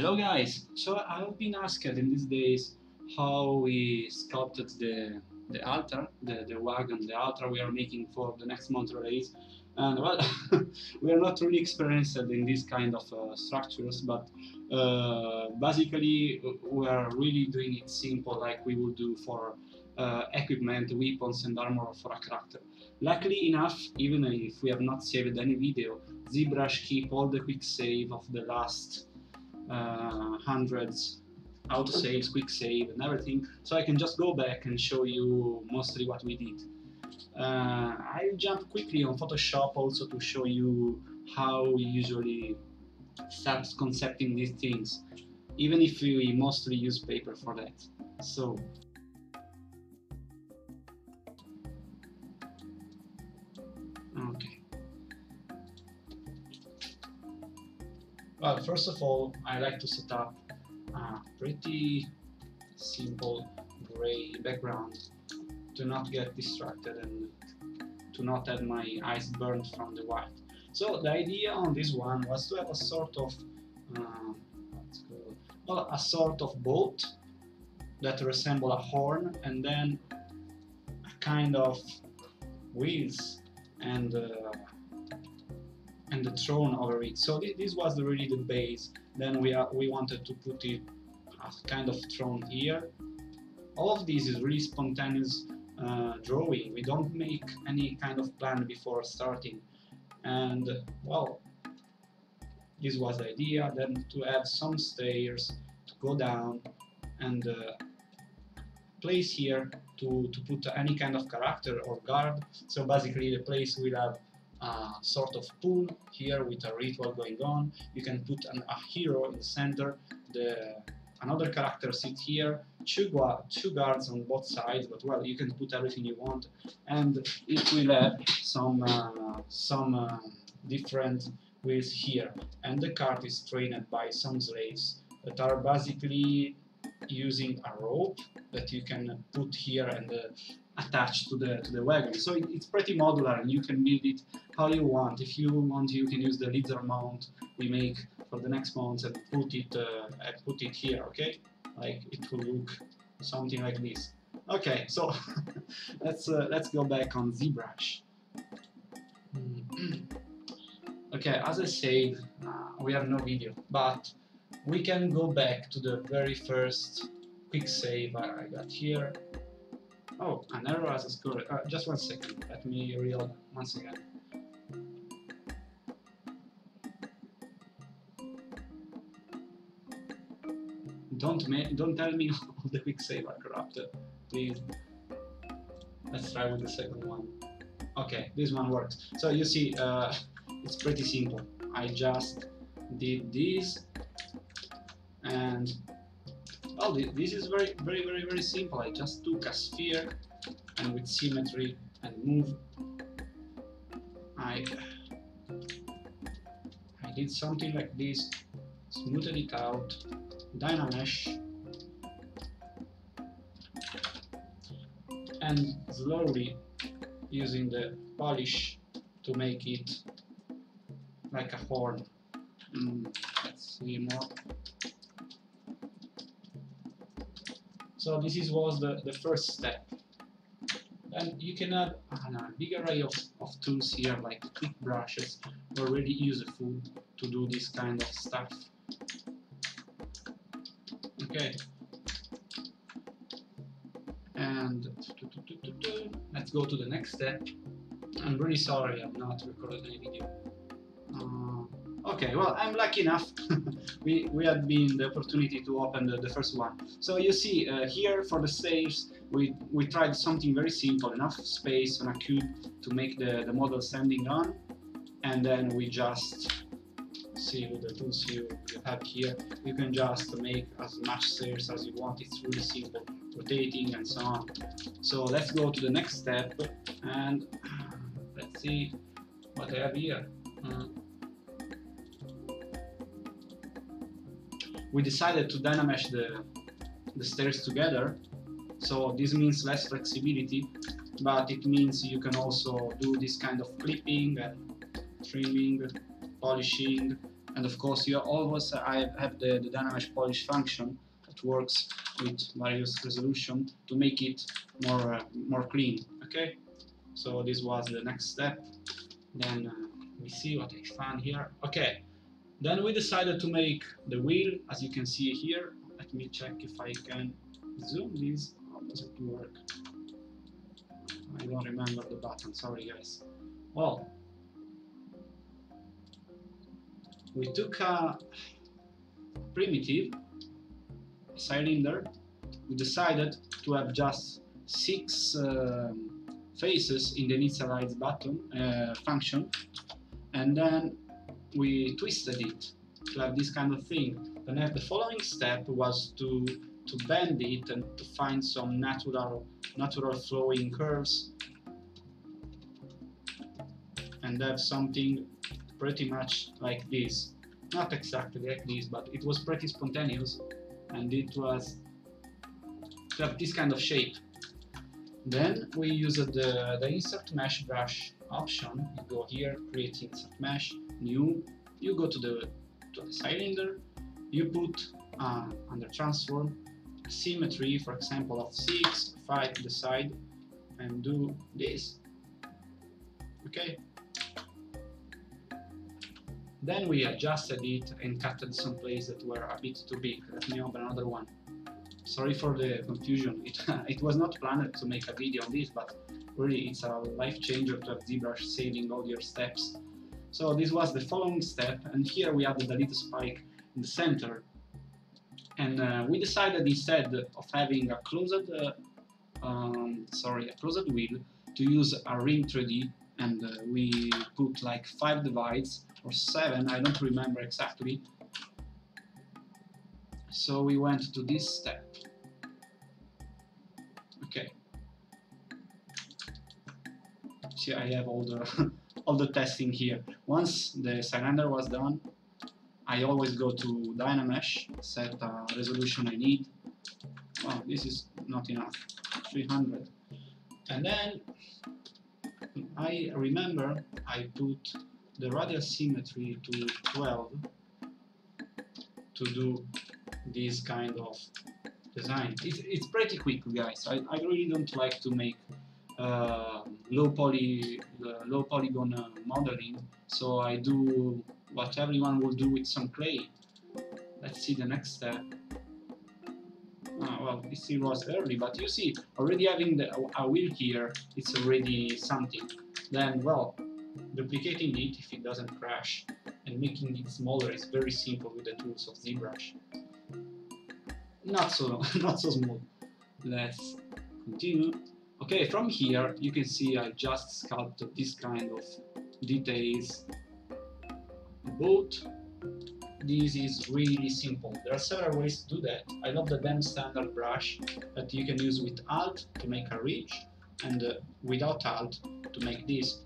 Hello guys! So I've been asked in these days how we sculpted the altar, the wagon, the altar we are making for the next month release. And well, we are not really experienced in these kind of structures, but basically we are really doing it simple like we would do for equipment, weapons and armor for a character. Luckily enough, even if we have not saved any video, ZBrush keep all the quick save of the last hundreds, autosaves, quick save and everything, so I can just go back and show you mostly what we did. I'll jump quickly on Photoshop also to show you how we usually start concepting these things, even if we mostly use paper for that. So okay. Well, first of all, I like to set up a pretty simple gray background to not get distracted and to not have my eyes burned from the white. So the idea on this one was to have a sort of a sort of boat that resemble a horn, and then a kind of wheels and the throne over it. So this was really the base. Then we wanted to put it as kind of throne here. All of this is really spontaneous drawing. We don't make any kind of plan before starting. And well, this was the idea. Then to add some stairs to go down and place here to put any kind of character or guard. So basically the place will have sort of pool here with a ritual going on. You can put a hero in the center, another character sit here, two guards on both sides, but well, you can put everything you want, and it will have some different wheels here, and the cart is trained by some slaves that are basically using a rope that you can put here and attached to the wagon. So it's pretty modular and you can build it how you want. If you want, you can use the leader mount we make for the next month and put it here, okay? Like it will look something like this. Okay, so let's go back on ZBrush. Okay, as I said, we have no video, but we can go back to the very first quick save I got here. Oh, an error as a score. Just 1 second. Let me reload once again. Don't tell me all the quick save are corrupted, please. Let's try with the second one. Okay, this one works. So you see, it's pretty simple. I just did this, and well, this is very simple. I just took a sphere and with symmetry and move, I did something like this, smoothed it out, Dynamesh, and slowly using the polish to make it like a horn. Let's see more. So this was the first step. And you can have a big array of tools here, like quick brushes, are really useful to do this kind of stuff. Okay. And let's go to the next step. I'm really sorry I've not recorded any video. Okay, well, I'm lucky enough. we had been the opportunity to open the first one. So you see here for the saves we tried something very simple, enough space on a cube to make the model standing on, and then we just see with the tools you have here, you can just make as much stairs as you want. It's really simple, rotating and so on. So let's go to the next step and let's see what I have here. We decided to Dynamesh the stairs together, so this means less flexibility, but it means you can also do this kind of clipping and trimming, polishing, And of course, you always I have the Dynamesh polish function that works with various resolution to make it more clean. Okay, so this was the next step. Then we see what I found here. Okay, then we decided to make the wheel, as you can see here. Let me check if I can zoom this. How does it work? I don't remember the button, sorry guys. Well, we took a primitive cylinder. We decided to have just 6 faces in the initialize button function, and then we twisted it to have this kind of thing. Then the following step was to bend it and to find some natural flowing curves and have something pretty much like this. Not exactly like this, but it was pretty spontaneous, and it was to have this kind of shape. Then we used the insert mesh brush option. You go here, create insert mesh, new. You go to the cylinder. You put under transform symmetry, for example, of 6, 5 to the side, and do this. Okay. Then we adjusted it and cut some places that were a bit too big. Let me open another one. Sorry for the confusion. It was not planned to make a video on this, but really it's a life changer to have ZBrush saving all your steps. So this was the following step, and here we added a little spike in the center. And we decided, instead of having a closed wheel, to use a ring 3D, and we put like 5 divides or 7, I don't remember exactly. So we went to this step. Okay. See, I have all the all the testing here. Once the cylinder was done, I always go to Dynamesh, set a resolution I need. Well, this is not enough, 300. And then I remember I put the radial symmetry to 12 to do this kind of design. It's pretty quick, guys. I really don't like to make low polygon modeling, so I do what everyone will do with some clay. Let's see the next step. Well, it still was early, but you see, already having a wheel here, it's already something. Then, well, duplicating it if it doesn't crash and making it smaller is very simple with the tools of ZBrush. Not so smooth. Let's continue. Okay, from here you can see I just sculpted this kind of details. But this is really simple. There are several ways to do that. I love the damn standard brush that you can use with Alt to make a ridge, and without Alt to make this.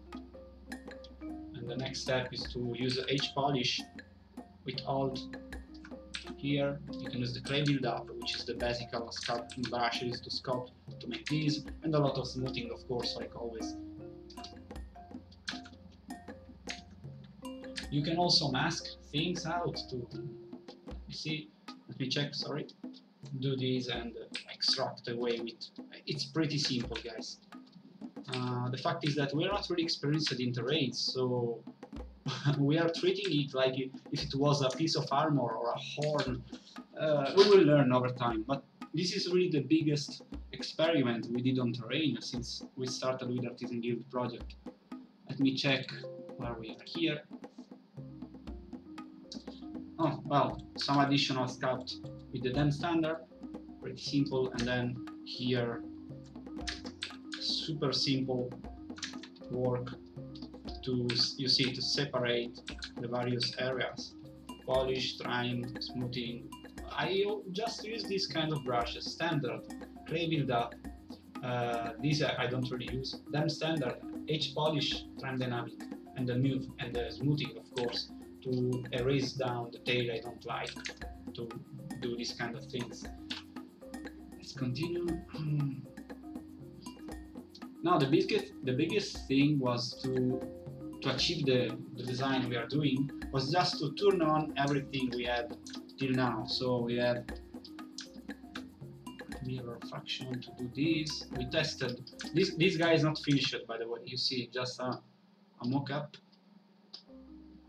And the next step is to use the H polish with Alt. Here you can use the clay build-up, which is the basic sculpting brushes to sculpt to make these, and a lot of smoothing, of course, like always. You can also mask things out to, you see, let me check, sorry, do this and extract away with, it's pretty simple, guys. The fact is that we're not really experienced in terrains, so we are treating it like if it was a piece of armor or a horn. We will learn over time, but this is really the biggest experiment we did on terrain since we started with Artisan Guild project. Let me check where we are here. Oh, well, some additional sculpt with the dam standard, pretty simple, and then here, super simple work to, you see, to separate the various areas, polish, trim, smoothing. I just use this kind of brushes, standard, clay build-up, these I don't really use, dam standard, H polish, trim dynamic, and the move and the smoothing, of course, to erase down the tail I don't like, to do these kind of things. Let's continue. Now the biggest thing was to to achieve the design we are doing was just to turn on everything we had till now. So we had mirror fraction to do this. We tested this guy is not finished, by the way. You see, just a mock-up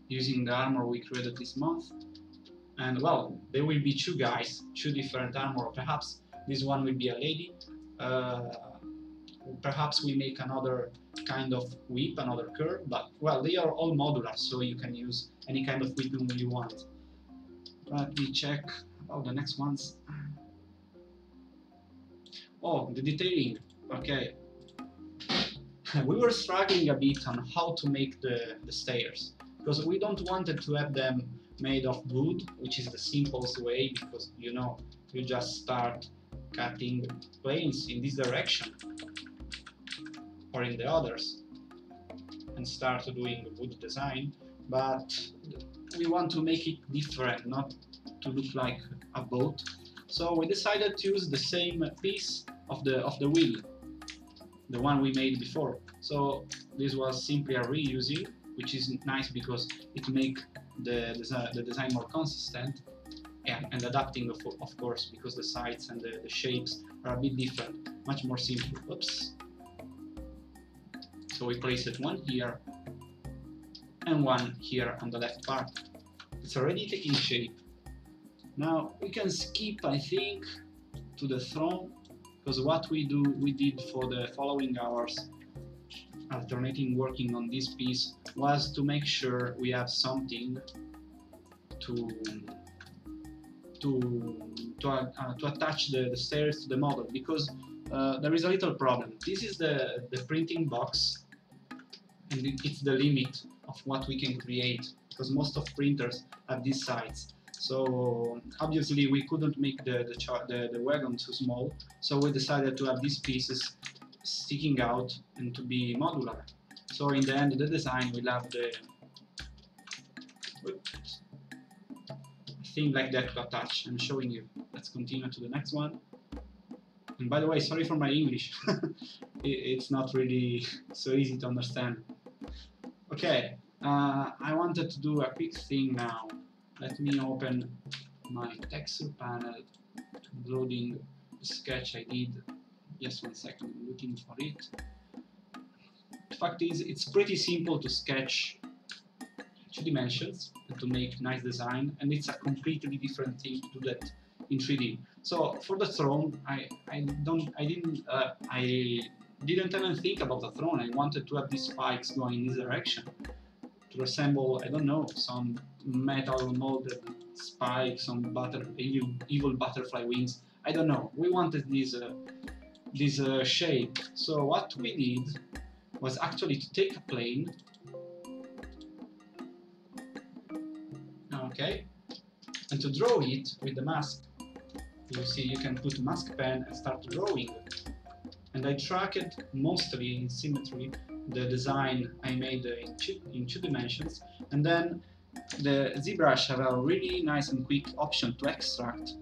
using the armor we created this month. And well, there will be two guys, two different armor. Perhaps this one will be a lady. Perhaps we make another kind of whip, another curve, but well, they are all modular, so you can use any kind of weapon you want. Let me check the next ones. Oh, the detailing. Okay. We were struggling a bit on how to make the stairs, because we don't wanted to have them made of wood, which is the simplest way, because you know, you just start cutting planes in this direction or in the others and start doing wood design, but we want to make it different, not to look like a boat. So we decided to use the same piece of the wheel, the one we made before. So this was simply a reusing, which is nice because it makes the design more consistent, and adapting of course, because the sides and the shapes are a bit different, much more simple. Oops. So we placed one here and one here on the left part. It's already taking shape. Now we can skip, I think, to the throne, because what we did for the following hours, alternating working on this piece, was to make sure we have something to attach the stairs to the model, because there is a little problem. This is the printing box, and it's the limit of what we can create, because most of printers have these sides. So obviously we couldn't make the wagon too small, so we decided to have these pieces sticking out and to be modular. So in the end, the design will have the thing like that to attach. I'm showing you. Let's continue to the next one. And by the way, sorry for my English. It's not really so easy to understand. Okay, I wanted to do a quick thing now. Let me open my texture panel, loading the sketch I did. Just 1 second, I'm looking for it. The fact is, it's pretty simple to sketch 2 dimensions and to make nice design, and it's a completely different thing to do that in 3D. So for the throne, I didn't even think about the throne. I wanted to have these spikes going in this direction to resemble, I don't know, some metal molded spikes, some evil butterfly wings. I don't know. We wanted this shape. So what we did was actually to take a plane, okay, and to draw it with the mask. You see, you can put mask pen and start drawing. And I tracked mostly in symmetry the design I made in 2 dimensions, and then the ZBrush have a really nice and quick option to extract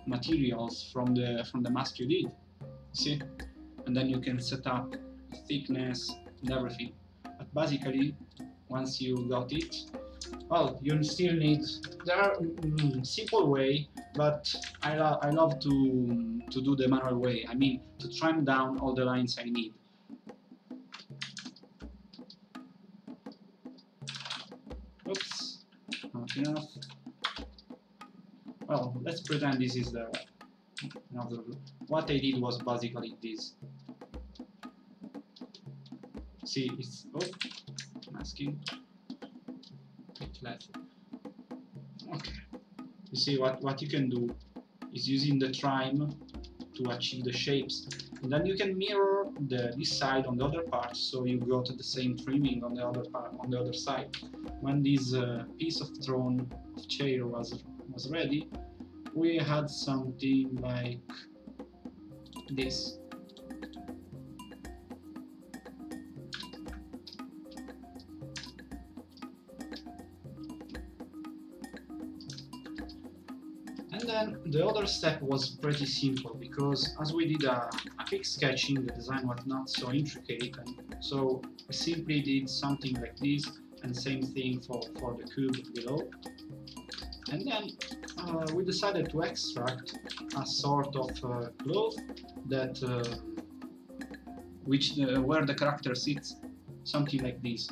materials from the mask you did. See, and then you can set up thickness and everything. But basically, once you got it, well, you still need. There are simple way, but I love to do the manual way. I mean, to trim down all the lines I need. Oops, not enough. Well, let's pretend this is the another. What I did was basically this. See, it's masking. Okay. You see what you can do is using the trim to achieve the shapes, and then you can mirror this side on the other part, so you got the same trimming on the other part, on the other side. When this piece of throne of chair was ready, we had something like this. And then the other step was pretty simple, because as we did a quick sketching, the design was not so intricate, and So we simply did something like this, and same thing for the cube below. And then we decided to extract a sort of cloth that where the character sits, something like this.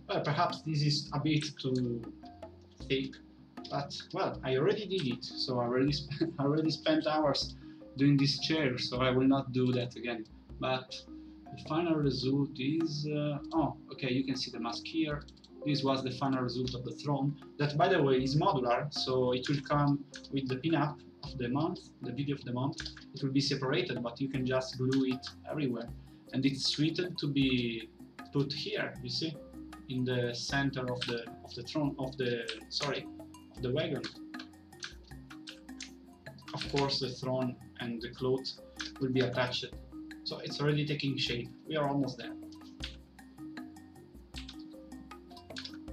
Well, perhaps this is a bit too thick, but well, I already did it, so I already spent hours doing this chair, so I will not do that again. But the final result is oh, okay, you can see the mask here. This was the final result of the throne, that by the way is modular, so it will come with the pin-up of the month, the video of the month. It will be separated, but you can just glue it everywhere, and it's suited to be put here, you see, in the center of the throne of the wagon. Of course, the throne and the cloth will be attached, so it's already taking shape. We are almost there.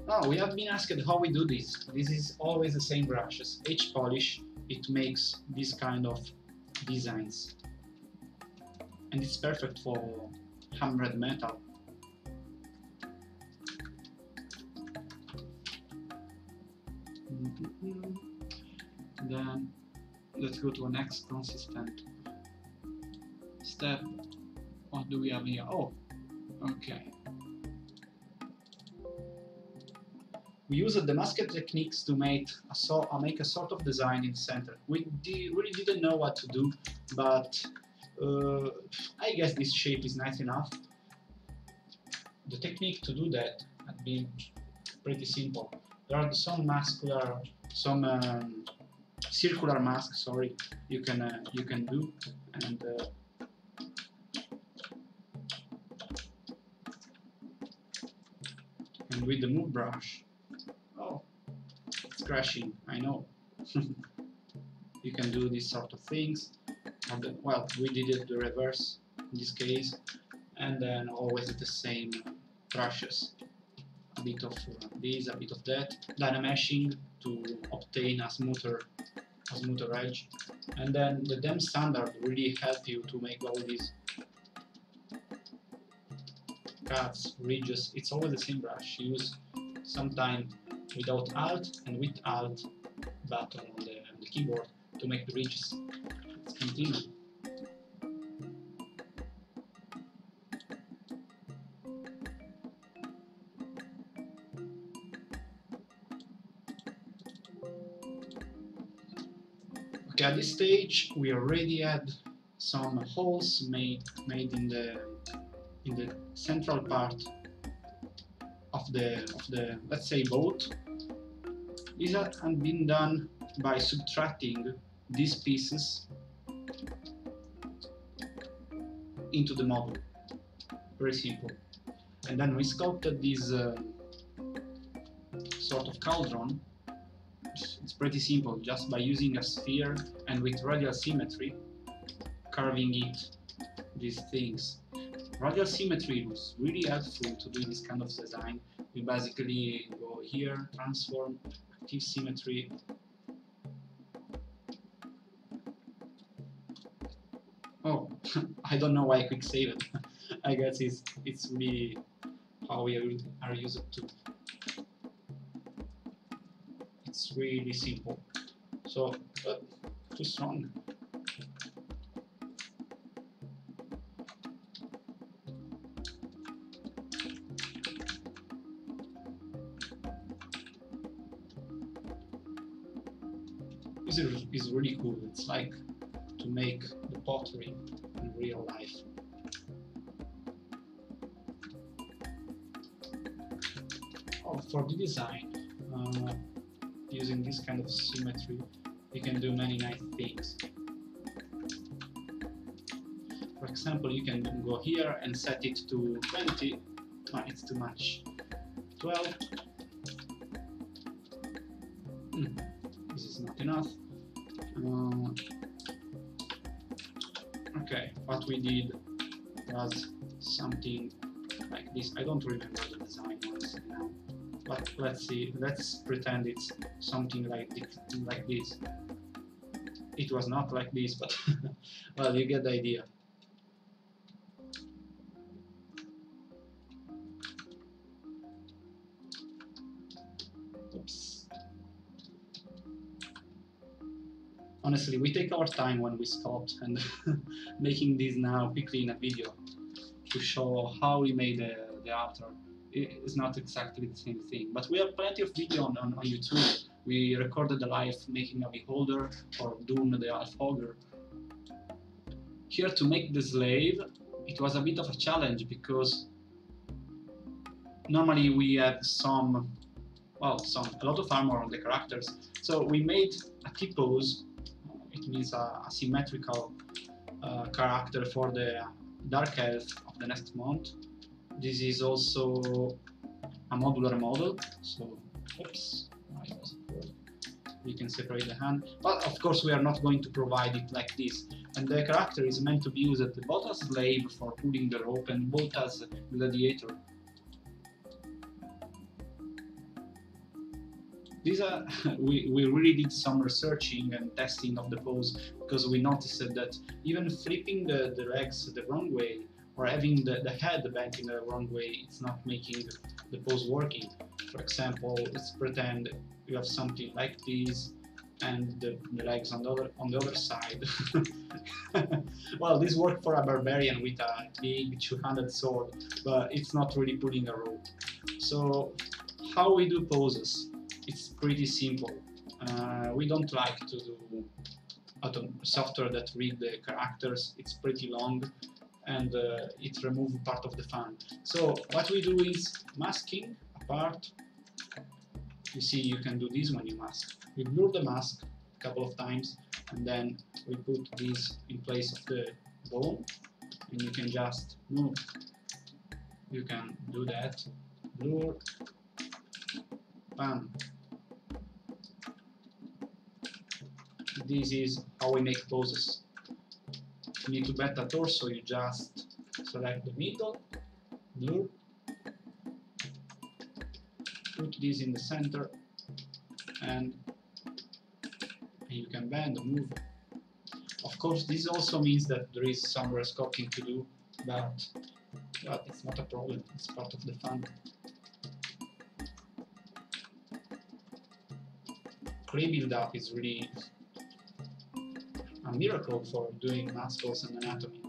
Now we have been asked how we do this. This is always the same brushes. H-polish, it makes this kind of designs, and it's perfect for hammered metal. Then let's go to the next consistent step. What do we have here? Oh, okay. We used the masked techniques to make a sort of design in the center. We really didn't know what to do, but I guess this shape is nice enough. The technique to do that had been pretty simple. There are some circular masks, sorry, you can do, and with the move brush, oh, it's crashing, I know. You can do these sort of things. Well, we did it the reverse in this case, and then always the same brushes. A bit of this, a bit of that, dynameshing to obtain a smoother edge, and then the DEM standard really help you to make all these cuts, ridges. It's always the same brush. Use sometimes without Alt and with Alt button on the keyboard to make the ridges. Let's continue. Okay, at this stage we already had some holes made in the central part of the let's say boat. These have been done by subtracting these pieces into the model. Very simple. And then we sculpted this sort of cauldron. It's pretty simple, just by using a sphere and with radial symmetry, carving it, these things. Radial symmetry was really helpful to do this kind of design. You basically go here, transform, active symmetry. Oh, I don't know why I quick save it. I guess it's really how we are used to. It's really simple. So, too strong. This is really cool. It's like to make the pottery in real life. Oh, for the design, using this kind of symmetry, you can do many nice things. For example, you can go here and set it to 20. Oh, it's too much. 12. This is not enough. Okay, what we did was something like this. I don't remember the design was now, but let's see. Let's pretend it's something like this. It was not like this, but well, you get the idea. Oops. Honestly, we take our time when we sculpt, and making this now quickly in a video to show how we made the altar is not exactly the same thing. But we have plenty of video on YouTube. We recorded the live making a beholder or Doom the Half Ogre. Here, to make the slave, it was a bit of a challenge because normally we have a lot of armor on the characters. So we made a T-pose. It means a symmetrical character for the Dark Elf of the next month. This is also a modular model, so oops, we can separate the hand. But of course we are not going to provide it like this. And the character is meant to be used both as slave for pulling the rope and both as gladiator. These are we really did some researching and testing of the pose, because we noticed that even flipping the legs the wrong way or having the head bent in the wrong way, it's not making the pose working. For example, let's pretend you have something like this and the legs on the other side. Well, this worked for a barbarian with a big two-handed sword, but it's not really pulling a rope. So how we do poses? It's pretty simple. We don't like to do software that read the characters. It's pretty long and it removes part of the fun. So what we do is masking a part. You see, you can do this when you mask. We blur the mask a couple of times and then we put this in place of the bone and you can just move. You can do that. Blur. Bam. This is how we make poses. You need to bend the torso, you just select the middle, blur, put this in the center, and you can bend and move. Of course, this also means that there is some resculpting to do, but it's not a problem, it's part of the fun. Clay build-up is really a miracle for doing muscles and anatomy.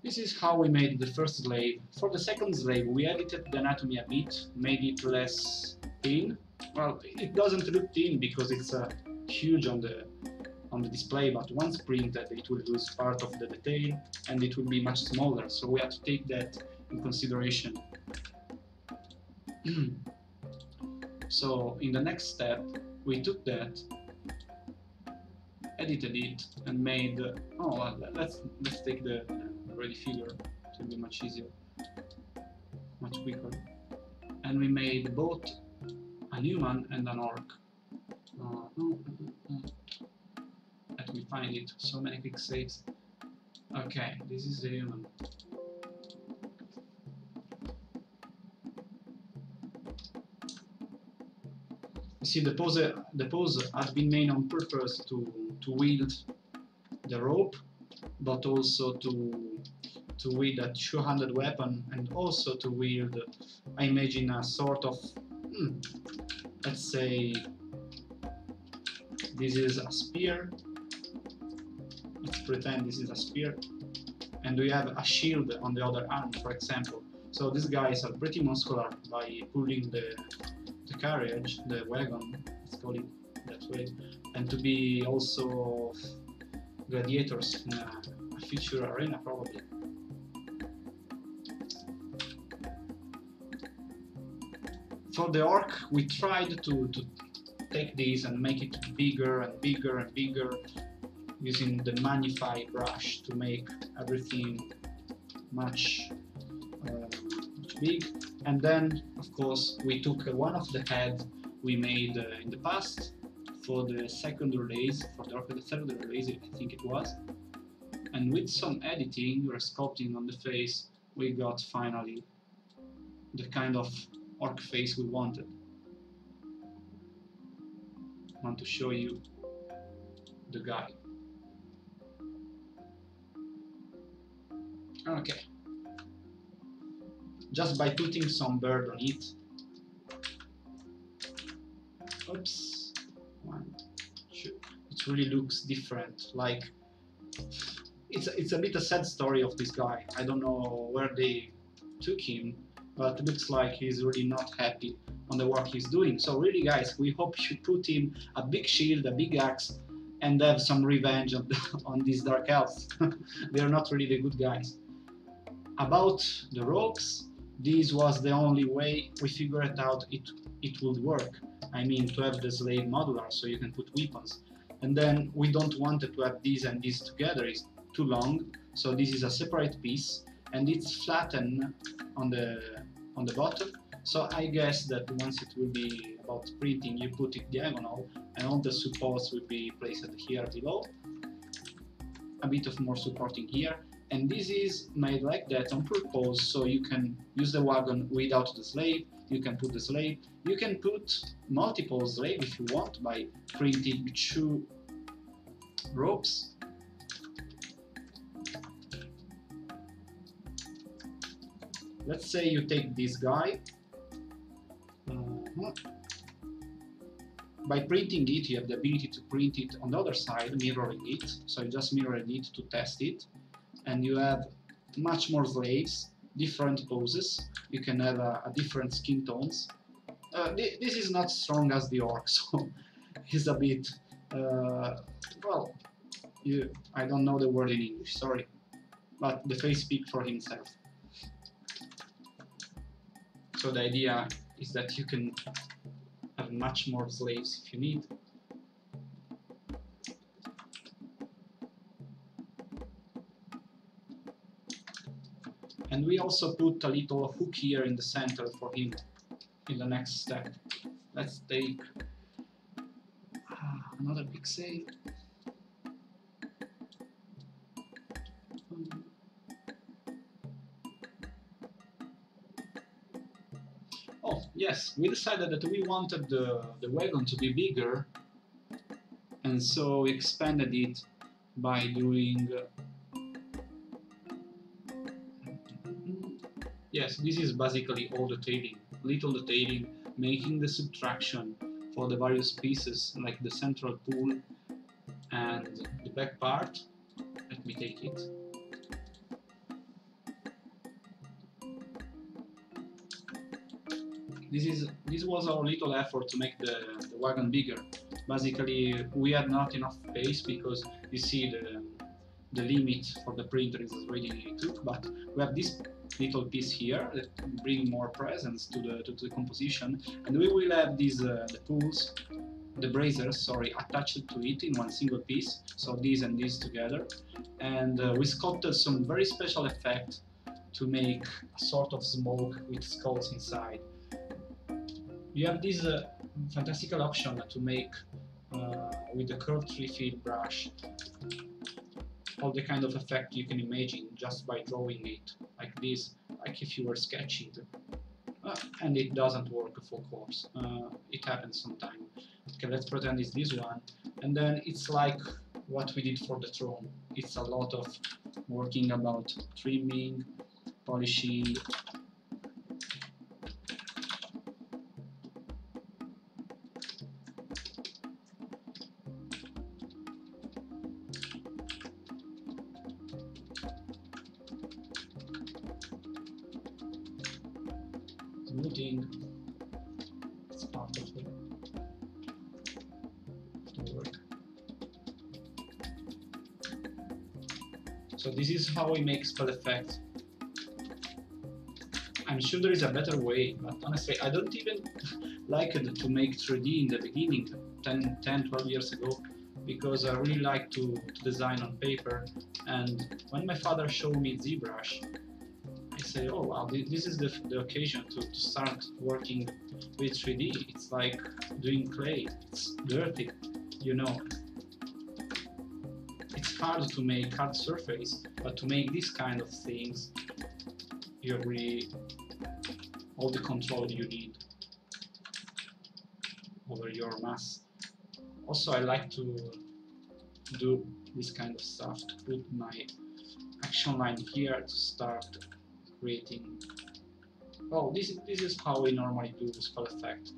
This is how we made the first slave. For the second slave, we edited the anatomy a bit, made it less thin. Well, it doesn't look thin because it's huge on the display, but once printed it will lose part of the detail and it will be much smaller, so we have to take that in consideration. So in the next step we took that, edited it and made let's take the ready figure, it will be much easier, much quicker, and we made both a human and an orc. Let me find it. So many quick saves. Okay, this is the human. You see, the pose has been made on purpose to wield the rope, but also to wield a two-handed weapon, and also to wield, I imagine, a sort of let's say this is a spear. Let's pretend this is a spear, and we have a shield on the other arm, for example. So these guys are pretty muscular by pulling the carriage, the wagon, let's call it that way, and to be also gladiators in a future arena, probably. For the orc, we tried to take this and make it bigger and bigger and bigger, using the magnify brush to make everything much big. And then, of course, we took one of the heads we made in the past for the second release, for the orc of the third release, I think it was. And with some editing or sculpting on the face, we got finally the kind of orc face we wanted. I want to show you the guy. Okay. Just by putting some bird on it. Oops. One, two. It really looks different. Like it's a bit a sad story of this guy. I don't know where they took him, but it looks like he's really not happy on the work he's doing. So really, guys, we hope you put him a big shield, a big axe, and have some revenge on these dark elves. They are not really the good guys. About the ropes, this was the only way we figured out it would work. I mean, to have the slave modular, so you can put weapons. And then we don't want it to have this and this together, it's too long, so this is a separate piece, and it's flattened on the bottom. So I guess that once it will be about printing, you put it diagonal, and all the supports will be placed here below. A bit of more supporting here, and this is made like that on purpose, so you can use the wagon without the slave, you can put the slave, you can put multiple slaves if you want by printing 2 ropes. Let's say you take this guy. By printing it, you have the ability to print it on the other side, mirroring it. So you just mirror it to test it. And you have much more slaves, different poses. You can have a different skin tones. This is not strong as the orc, so he's a bit, well, I don't know the word in English, sorry. But the face speaks for himself. So the idea is that you can have much more slaves if you need. And we also put a little hook here in the center for him in the next step. Let's take another big save. Oh, yes, we decided that we wanted the wagon to be bigger, and so we expanded it by doing... Yes, this is basically all detailing, little detailing, making the subtraction for the various pieces, like the central pool and the back part. Let me take it. This was our little effort to make the wagon bigger. Basically, we had not enough space because you see the limit for the printer is already took, but we have this little piece here that bring more presence to the composition, and we will have these the pools, the braziers, sorry, attached to it in one single piece, so these and these together, and we sculpted some very special effect to make a sort of smoke with skulls inside. You have this fantastical option to make with the curved 3-feet brush all the kind of effect you can imagine just by drawing it like this, like if you were sketching. And it doesn't work, of course. It happens sometimes. Okay, let's pretend it's this one, and then it's like what we did for the throne. It's a lot of working about trimming, polishing. Smoothing. It's part of the work. So this is how we make spell effects. I'm sure there is a better way, but honestly I don't even like it to make 3D in the beginning 10-12 years ago, because I really like to design on paper, and when my father showed me ZBrush, I say, oh wow, this is the occasion to start working with 3D. It's like doing clay, it's dirty, you know. It's hard to make hard surface, but to make these kind of things, you have really all the control you need over your mass. Also, I like to do this kind of stuff, to put my action line here to start creating. Oh, this is how we normally do spell effect.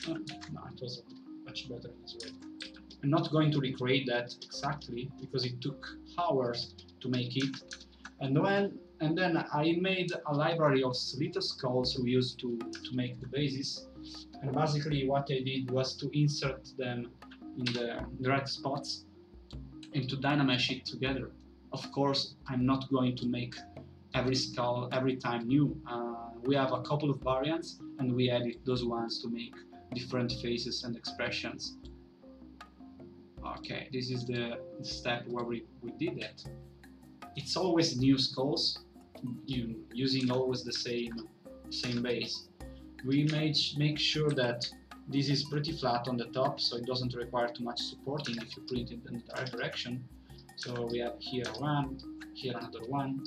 No, it was much better this way. I'm not going to recreate that exactly because it took hours to make it. And then I made a library of little skulls we used to make the bases. And basically what I did was to insert them in the right spots and to dynamesh it together. Of course, I'm not going to make every skull every time new. We have a couple of variants and we edit those ones to make different faces and expressions. Okay, this is the step where we did that. It's always new skulls, using always the same base. We make sure that this is pretty flat on the top, so it doesn't require too much supporting if you put it in the right direction. So we have here one, here another one.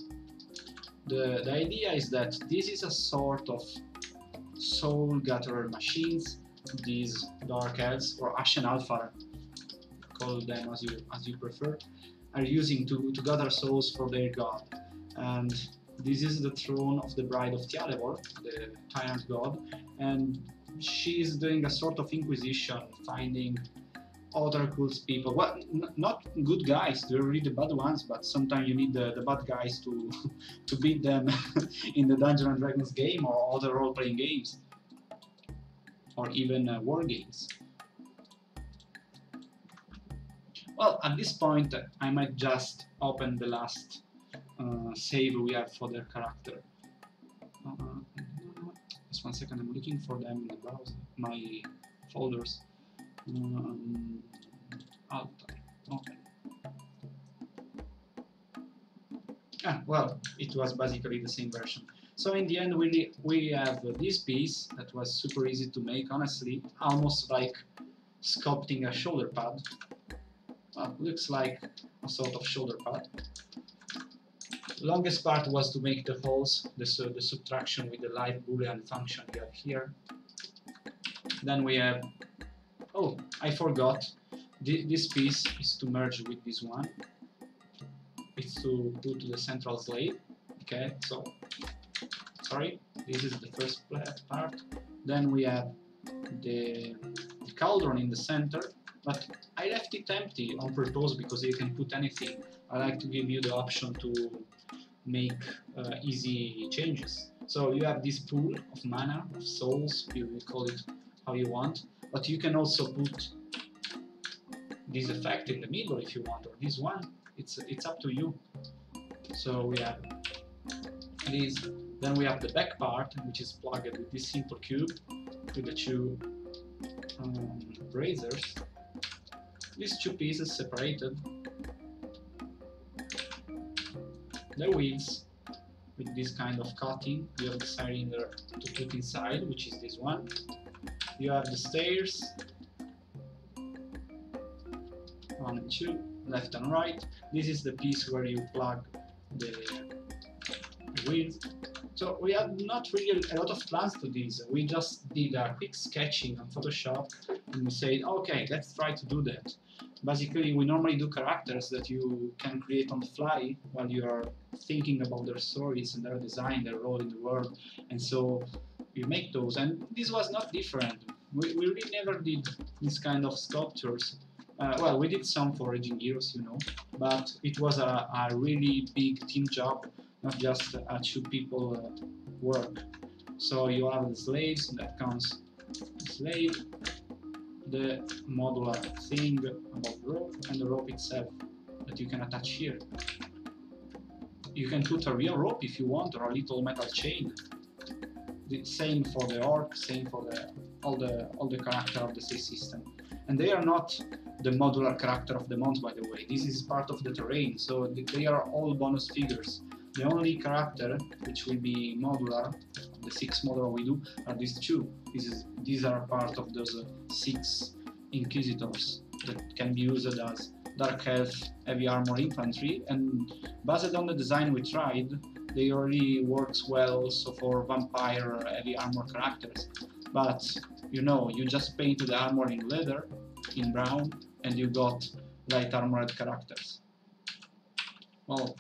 The idea is that this is a sort of soul gatherer machines. These dark elves, or Ashen Alpha, call them as you prefer, are using to gather souls for their god. And this is the throne of the Bride of Tialevor, the tyrant god, and she is doing a sort of inquisition, finding other cool people. Well, not good guys, they're really the bad ones, but sometimes you need the bad guys to to beat them in the Dungeons and Dragons game or other role-playing games, or even war games. Well, at this point, I might just open the last save we have for their character. Just 1 second, I'm looking for them in the browser, my folders. Altar, okay. Well, it was basically the same version. So in the end, we have this piece that was super easy to make, honestly, almost like sculpting a shoulder pad. Well, looks like a sort of shoulder pad. Longest part was to make the holes, the subtraction with the live boolean function we have here. Then we have, oh, I forgot, this piece is to merge with this one. It's to put the central slave. Okay, so, sorry, this is the first part. Then we have the cauldron in the center, but I left it empty on purpose because you can put anything. I like to give you the option to make easy changes. So you have this pool of mana, of souls, you will call it how you want, but you can also put this effect in the middle if you want, or this one. It's up to you. So we have this, then we have the back part, which is plugged with this simple cube with the two razors. These two pieces separated. The wheels with this kind of cutting. You have the cylinder to put inside, which is this one. You have the stairs, 1 and 2, left and right. This is the piece where you plug the wheels. So we had not really a lot of plans to this. We just did a quick sketching on Photoshop and we said, okay, let's try to do that. Basically, we normally do characters that you can create on the fly while you are thinking about their stories and their design, their role in the world, and so you make those. And this was not different. We really never did this kind of sculptures. Well, we did some for Raging Heroes, you know, but it was a really big team job, not just a 2 people work. So you have the slaves, that comes the slave, the modular thing about the rope, and the rope itself that you can attach here. You can put a real rope if you want, or a little metal chain. The same for the orc, same for all the character of the save system. And they are not the modular character of the month, by the way. This is part of the terrain, so they are all bonus figures. The only character which will be modular, the 6 modular we do, are these 2. These are part of those 6 Inquisitors that can be used as Dark Elf, Heavy Armor Infantry, and based on the design we tried, they already works well also for Vampire Heavy Armor characters. But you know, you just painted the armor in leather, in brown, and you got light armored characters. Well,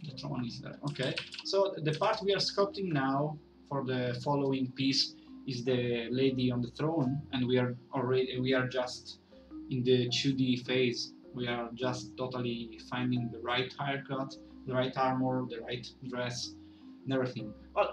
the throne is there. Okay, so the part we are sculpting now for the following piece is the lady on the throne, and we are just in the 2D phase. We are just totally finding the right haircut, the right armor, the right dress, and everything. Well,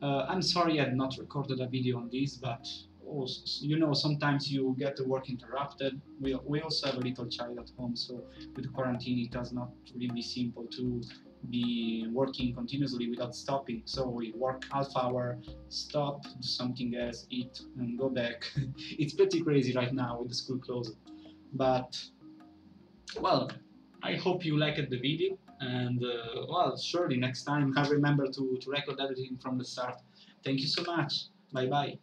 I'm sorry I had not recorded a video on this, but also, you know, sometimes you get the work interrupted. We also have a little child at home, so with quarantine it does not really be simple to be working continuously without stopping. So we work half hour, stop, do something else, eat, and go back. It's pretty crazy right now with the school closed. But, well, I hope you liked the video, and well, surely next time I'll remember to record everything from the start. Thank you so much. Bye bye.